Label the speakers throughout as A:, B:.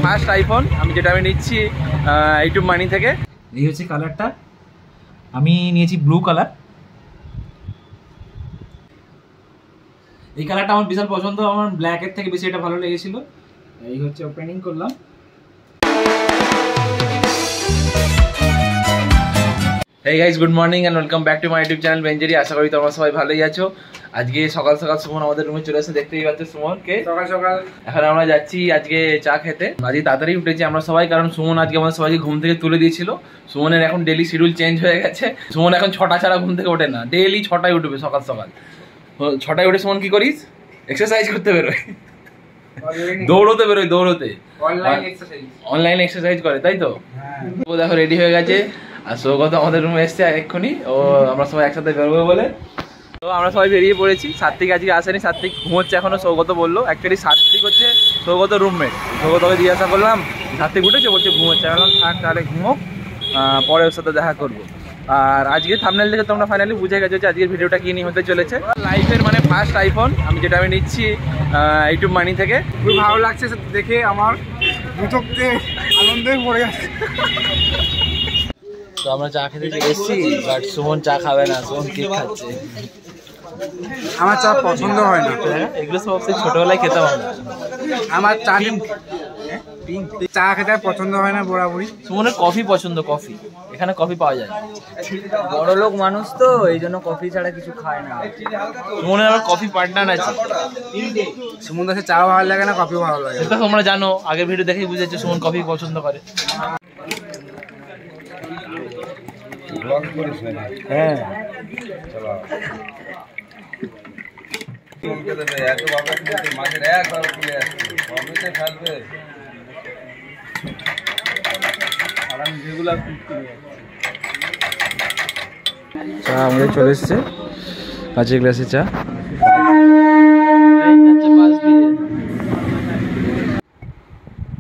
A: First iPhone যেটা আমি নিচ্ছি ইউটিউব মানি থেকে। এই হচ্ছে কালারটা, আমি নিয়েছি ব্লু কালার। এই কালারটা আমার বিশাল পছন্দ, আমার ব্ল্যাকের থেকে বেশি এটা ভালো লেগেছিল। এই হচ্ছে ওপেনিং করলাম। Hey guys, good morning and welcome back to my YouTube channel বেঞ্জেরি। আশা করি তোমরা সবাই ভালোই আছো। আজকে সকাল সকাল সুমন আমাদের রুমে চলে এসে, দেখতেই পাচ্ছ সুমনকে সকাল সকাল। এখন আমরা যাচ্ছি আজকে চা খেতে। আজকে তাড়াতাড়ি উঠেছি আমরা সবাই, কারণ সুমন আজকে আমাদের সবাইকে ঘুম থেকে তুলে দিয়েছিল। সুমনের এখন ডেলি শিডিউল চেঞ্জ হয়ে গেছে। সুমন এখন 6টা ছাড়া ঘুম থেকে ওঠে না, ডেলি 6টায় উঠবে সকাল সকাল। 6টায় উঠে সুমন কি করিস? এক্সারসাইজ করতে বেরোয়, দৌড়তে বেরোয়, দৌড়তে অনলাইন এক্সারসাইজ করে, তাই তো? ও দেখো রেডি হয়ে গেছে। আর সৌগত আমাদের রুমে এসছে এক্ষুনি, ও আমরা সবাই একসাথে বেরোবো বলে। তো আমরা সবাই বেরিয়ে পড়েছি। সাত্বিক আজকে আসেনি, সাত্বিক ঘুমোচ্ছে এখনো। সৌগত বললো, অ্যাকচুয়ালি সাত্বিক হচ্ছে সৌগত রুমমেট। সৌগতকে জিজ্ঞাসা করলাম সাত্বিক উঠেছে, বলছে ঘুমোচ্ছে। বললাম থাক তাহলে ঘুমোক, পরে ওর সাথে দেখা করবো। আর আজকে থাম্বনেল থেকে তোমরা ফাইনালি বুঝে গেছো যে আজকের ভিডিওটা কি নিয়ে হতে চলেছে। লাইফের মানে ফার্স্ট আইফোন যেটা আমি নিচ্ছি ইউটিউব মানি থেকে।
B: খুব ভালো লাগছে দেখে, আমার দুটোকে আনন্দে পড়ে যাচ্ছে।
A: তো আমরা চা খেতে এসেছি, বাট সুমন চা খাবে না, সুমন কেক খাচ্ছে।
B: আমার চা পছন্দ হয় না,
A: এগুলো সব ছোটবেলায় খেতাম আমরা।
B: আমার চা খেতে পছন্দ হয় না বরাবরই।
A: সুমনের কফি পছন্দ, কফি এখানে কফি পাওয়া যায়।
C: বড় লোক মানুষ তো, এই জন্য কফি ছাড়া কিছু খায় না।
A: সুমনের আবার কফি পার্টনার আছে।
B: সুমন দাসের চাও ভালো লাগে না, কফিও ভালো লাগে।
A: সেটা তোমরা জানো, আগের ভিডিও দেখেই বুঝেছো সুমন কফি পছন্দ করে। হ্যাঁ চা আমাদের চলে এসছে, 5 গ্লাসে চা।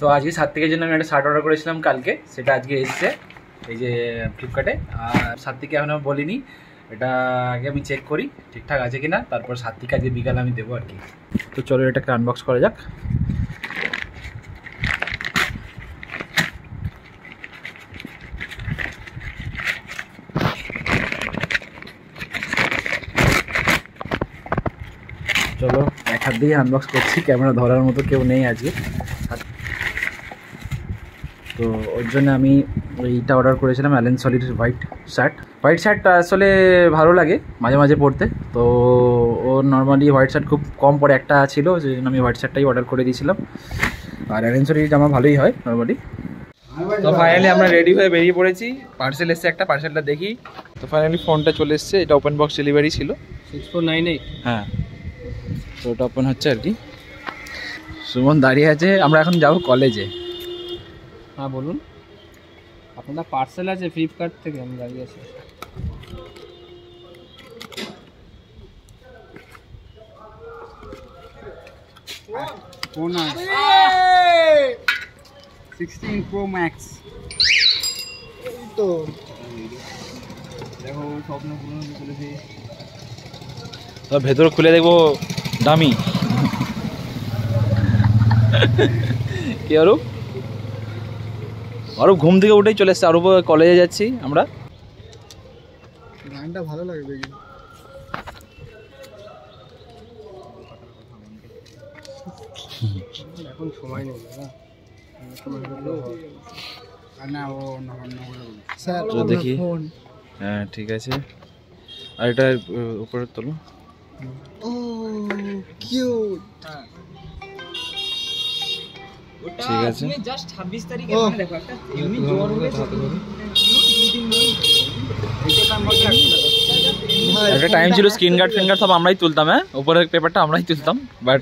A: তো আজকে সাত্বিকের জন্য আমি একটা শার্ট অর্ডার করেছিলাম কালকে, সেটা আজকে এসছে এই যে ফ্লিপকার্টে। আর সাত্বিককে এখন আমি বলিনি, এটা আগে আমি চেক করি ঠিকঠাক আছে কিনা, তারপর সাত্বিক আজকে বিকালে আমি দেবো আর কি। তো চলো এটাকে আনবক্স করা যাক। চলো এক হাত দিয়ে আনবক্স করছি, ক্যামেরা ধরার মতো কেউ নেই আজকে। তো ওর জন্য আমি এইটা অর্ডার করেছিলাম, অ্যালেন সলির হোয়াইট শার্টটা আসলে ভালো লাগে মাঝে মাঝে পরতে। তো ও নর্মালি হোয়াইট শার্ট খুব কম পরে, একটা ছিল, সেই জন্য আমি হোয়াইট শার্টটাই অর্ডার করে দিয়েছিলাম। আর অ্যালেন সলির জামা ভালোই হয় নর্মালি। তো ফাইনালি আমরা রেডি হয়ে বেরিয়ে পড়েছি। পার্সেল এসছে একটা, পার্সেলটা দেখি। তো ফাইনালি ফোনটা চলে এসছে, এটা ওপেন বক্স ডেলিভারি ছিল
C: 6498।
A: হ্যাঁ, তো ওটা ওপেন হচ্ছে আর কি। সুমন দাঁড়িয়ে আছে, আমরা এখন যাবো কলেজে।
C: হ্যাঁ বলুন, আপনার পার্সেল আছে ফ্লিপকার্ট থেকে, আমি দাঁড়িয়ে আছি।
B: Phone 16 Pro Max। তো
C: দেখো স্বপ্ন পূরণ হতে চলেছে।
A: তো ভেতর খুলে দেখবো দামি কি। আরো ঘুম থেকে উঠেই চলে এসছে, আরো কলেজে যাচ্ছি আমরা।
B: গানটা ভালো লাগে দেখি। এখন সময় নেই না, ও স্যার
A: তো দেখি। হ্যাঁ ঠিক আছে, আর এটা উপরে তোলো।
B: ও কিউট।
A: ঠিক আছে,
C: জাস্ট 26 তারিখে মানে দেখো একটা এমনি জ্বর হয়েছে,
A: একটা টাইম ছিল স্ক্রিন গার্ড ফিঙ্গার সব আমরাই তুলতাম। হ্যাঁ, উপরের পেপারটা আমরাই তুলতাম, বাট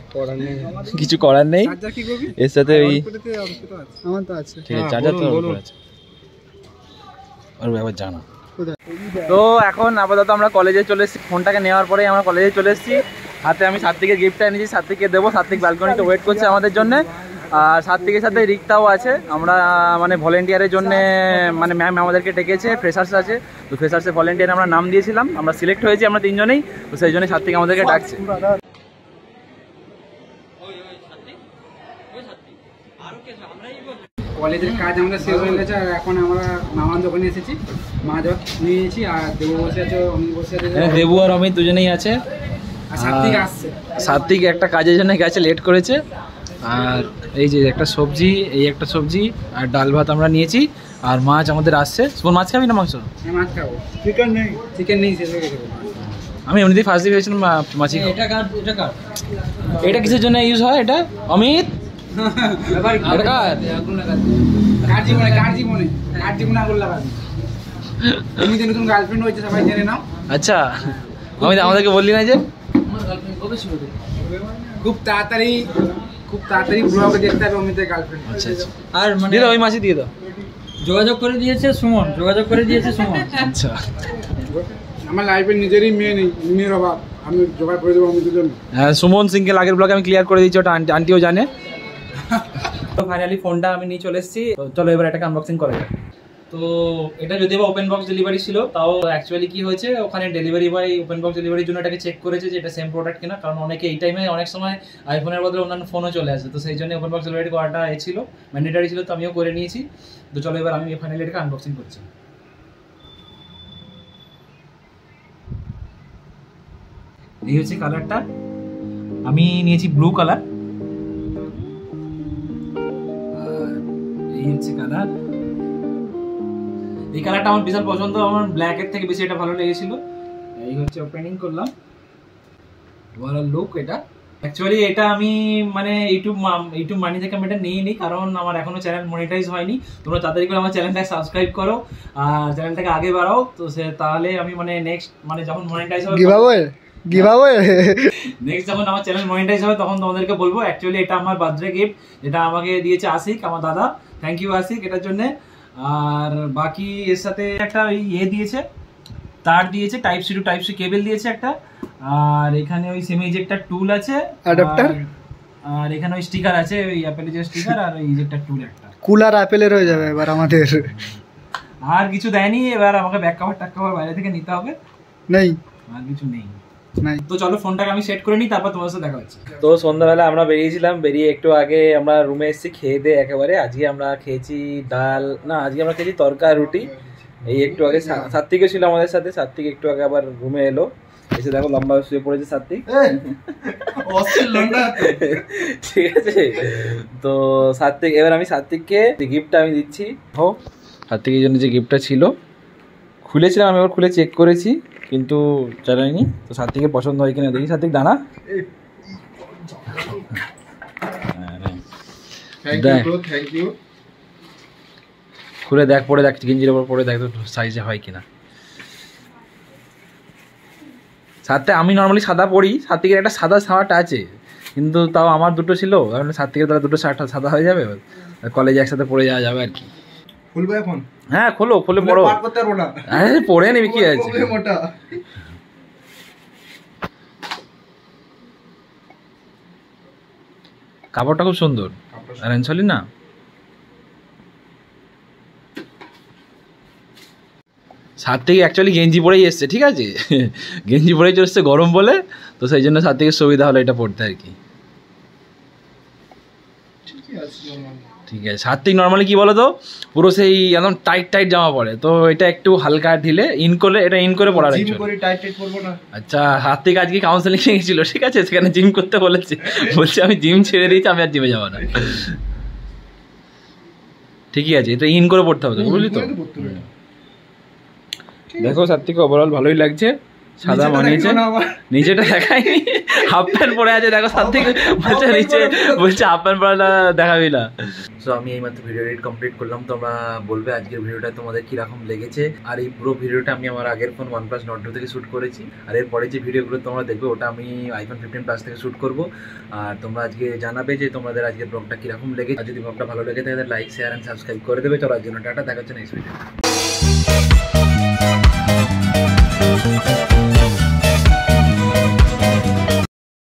A: কিছু করার নেই। এর সাথে ওই
B: আমার তো আছে,
A: ঠিক আছে, চার্জার তো উপরে আছে। আর ব্যাপার জানো। তো এখন আপাতত আমরা কলেজে চলে এসেছি। ফোনটাকে নেওয়ার পরেই আমরা কলেজে চলে এসেছি। হাতে আমি সাত্বিকের গিফটটা এনেছি, সাত্বিককে দেবো। সাত্বিক ব্যালকনিতে ওয়েট করছে আমাদের জন্য। আর সাত্বিকের সাথে রিক্তাও আছে। আমরা মানে ভলেন্টিয়ারের জন্য মানে ম্যাম আমাদেরকে ডেকেছে, ফ্রেশার্স আছে। তো ফ্রেশার্সে ভলেন্টিয়ার আমরা নাম দিয়েছিলাম, আমরা সিলেক্ট হয়েছি আমরা 3 জনেই। তো সেই জন্যই সাত্বিক আমাদেরকে ডাকছে।
B: কলেজের কাজ আমাদের শেষ হয়ে গেছে আর এখন আমরা মামার দোকানে এসেছি, মা যা নিয়েছি আর দেবু বসে আছে, অমিত বসে আছে,
A: দেবু আর অমিত দুজনেই আছে।
B: আর সাত্বিক আসছে।
A: সাত্বিক একটা কাজের জন্য গেছে, লেট করেছে। আর এই যে একটা সবজি, এই একটা সবজি আর ডাল ভাত আমরা নিয়েছি। আর মাছ আমাদের আসছে। মাছ খাবি না মাংস?
B: মাছ খাবো। চিকেন নেই, চিকেন নেই, শেষ হয়ে গেছে।
A: আমি এমনিতেই ফার্স্ট দিয়ে ভেবেছিলাম মাছই খাবো। এটা কিসের জন্য ইউজ হয় এটা অমিত?
B: কার জীবনে আগুন লাগাবি। এমনিতে নতুন গার্লফ্রেন্ড হয়েছে, সবাই জেনে নাও।
A: আচ্ছা, অমিত আমাদেরকে বললি না যে?
B: খুব তাড়াতাড়ি ব্লগে দেখতে হবে অমিতের গার্লফ্রেন্ড।
A: আচ্ছা আচ্ছা, আর মানে ওই মাছই দিয়ে দাও।
C: যোগাযোগ করে দিয়েছে সুমন।
A: আচ্ছা,
B: আমার লাইফে নিজেরই মেয়ে নেই, মেয়ের অভাব, আমি জোগাড় করে দেবো অমিতের জন্য।
A: হ্যাঁ, সুমন সিংকে আগের ব্লগে আমি ক্লিয়ার করে দিয়েছি, ওটা আন্টিও জানে। তো ফাইনালি ফোনটা আমি নিয়ে চলে এসেছি। তো চলো এবার এটাকে আনবক্সিং করা যাক। তো এটা যদিও বা ওপেন বক্স ডেলিভারি ছিল, তাও অ্যাকচুয়ালি কি হয়েছে, ওখানে ডেলিভারি বয় ওপেন বক্স ডেলিভারির জন্য এটাকে চেক করেছে যে এটা সেম প্রোডাক্ট কিনা। কারণ অনেকে এই টাইমে অনেক সময় আইফোনের বদলে অন্যান্য ফোনও চলে আসে, তো সেই জন্য ওপেন বক্স ডেলিভারি করাটা ছিল, ম্যান্ডেটারি ছিল, তো আমিও করে নিয়েছি। তো চলো এবার আমি ফাইনালি এটাকে আনবক্সিং করছি। এই হচ্ছে কালারটা, আমি নিয়েছি ব্লু কালার। আর এই হচ্ছে কালার, এই কালারটা আমার বিশাল পছন্দ, আমার ব্ল্যাকের থেকে বেশি এটা ভালো লেগেছিল। এই হচ্ছে ওপেনিং করলাম, ওভারঅল লুক এটা। অ্যাকচুয়ালি এটা আমি মানে ইউটিউব মানি থেকে আমি এটা নিইনি, কারণ আমার এখনো চ্যানেল মনিটাইজ হয়নি। তোমরা তাড়াতাড়ি করে আমার চ্যানেলটাকে সাবস্ক্রাইব করো আর চ্যানেলটাকে আগে বাড়াও, তো তাহলে আমি মানে নেক্সট মানে যখন মনিটাইজ হবে নেক্সট যখন আমার চ্যানেল মনিটাইজ হবে তখন তোমাদেরকে বলবো। অ্যাকচুয়ালি এটা আমার বার্থডে গিফট, যেটা আমাকে দিয়েছে আশিক, আমার দাদা। থ্যাংক ইউ আশিক এটার জন্যে। আর বাকি এর সাথে একটা ওই দিয়েছে, তার দিয়েছে, type C to type C cable দিয়েছে একটা। আর এখানে ওই সেমি ইজেক্টর টুল আছে, অ্যাডাপ্টার। আর এখানে ওই স্টিকার আছে, ওই অ্যাপেলের যে স্টিকার আর ওই ইজেক্টর টুল একটা।
B: কুলার অ্যাপেলের হয়ে যাবে এবার আমাদের।
A: আর কিছু দেয়নি, এবার আমাকে ব্যাক কভার বাইরে থেকে নিতে হবে।
B: নেই,
A: আর কিছু নেই। তো চলো ফোনটাকে আমি সেট করে নিই, তারপর তোমার সাথে দেখা হচ্ছে। তো সন্ধ্যাবেলা আমরা বেরিয়েছিলাম, বেরিয়ে একটু আগে আমরা রুমে এসেছি খেয়ে দিয়ে একেবারে। আজকে আমরা খেয়েছি আজকে আমরা খেয়েছি তরকা রুটি। এই একটু আগে সাত্বিকও ছিল আমাদের সাথে, সাত্বিক একটু আগে আবার রুমে এলো, এসে দেখো লম্বা শুয়ে পড়েছে সাত্বিক। ঠিক আছে, তো সাত্বিক এবার আমি সাত্বিককে গিফটটা আমি দিচ্ছি। সাত্বিকের জন্য যে গিফটটা ছিল খুলেছিলাম, আমি এবার খুলে চেক করেছি কিন্তু জানাইনি। তো সাত্বিকের পছন্দ হয় কিনা দেখি। সাত্বিক দানা খুলে দেখ, পরে দেখ গেঞ্জির ওপর পরে দেখ তো সাইজে হয় কিনা। সাথে আমি নর্মালি সাদা পরি, সাত্বিকের একটা সাদা শার্ট আছে, কিন্তু তাও আমার দুটো ছিল, সাত্বিকের তাহলে দুটো শার্ট সাদা হয়ে যাবে, কলেজে একসাথে পরে যাওয়া যাবে আর কি।
B: খুলবে এখন?
A: হ্যাঁ খোলো, খুলে পড়ো। আরে পড়ে নিবি, কি আছে। কাপড়টা খুব সুন্দর, অরেঞ্জ হলি না। সাত্বিক অ্যাকচুয়ালি গেঞ্জি পরেই এসছে, ঠিক আছে, গেঞ্জি পরেই চলে এসছে গরম বলে, তো সেই জন্য সাত্বিকের সুবিধা হলো এটা পড়তে আর কি। ঠিক আছে, সাত্বিক নর্মালি কি বলো তো, পুরো সেই একদম টাইট জামা পরে, তো এটা একটু হালকা ঢিলে ইন করলে, এটা ইন করে পড়ার। আচ্ছা, সাত্বিক আজকে কাউন্সেলিং এ গেছিল, ঠিক আছে, সেখানে জিম করতে বলছে আমি জিম ছেড়ে দিয়েছি, আমি আর জিমে যাবো না। ঠিকই আছে, এটা ইন করে পড়তে হবে, বুঝলি তো। দেখো সাত্বিক ওভারঅল ভালোই লাগছে, সাদা মানিয়েছে। নিচেটা দেখাইনি, হাফ প্যান্ট পরে আছে, দেখো সাত্বিক বলছে নিচে, বলছে হাফ প্যান্ট পরাটা দেখাবি না। সো আমি এইমাত্র ভিডিও এডিট কমপ্লিট করলাম, তোমরা বলবে আজকের ভিডিওটা তোমাদের কিরকম লেগেছে। আর এই পুরো ভিডিওটা আমি আমার আগের ফোন OnePlus Nord 2 থেকে শ্যুট করেছি, আর এরপরে যে ভিডিওগুলো তোমরা দেখবে ওটা আমি iPhone 15 Plus থেকে শ্যুট করবো। আর তোমরা আজকে জানাবে যে তোমাদের আজকের ব্লগটা কিরকম লেগেছে, আর যদি ব্লগটা ভালো লেগে থাকে লাইক শেয়ার অ্যান্ড সাবস্ক্রাইব করে দেবে। চলো আজকের জন্য টাটা, দেখা হচ্ছে নেক্সট ভিডিও।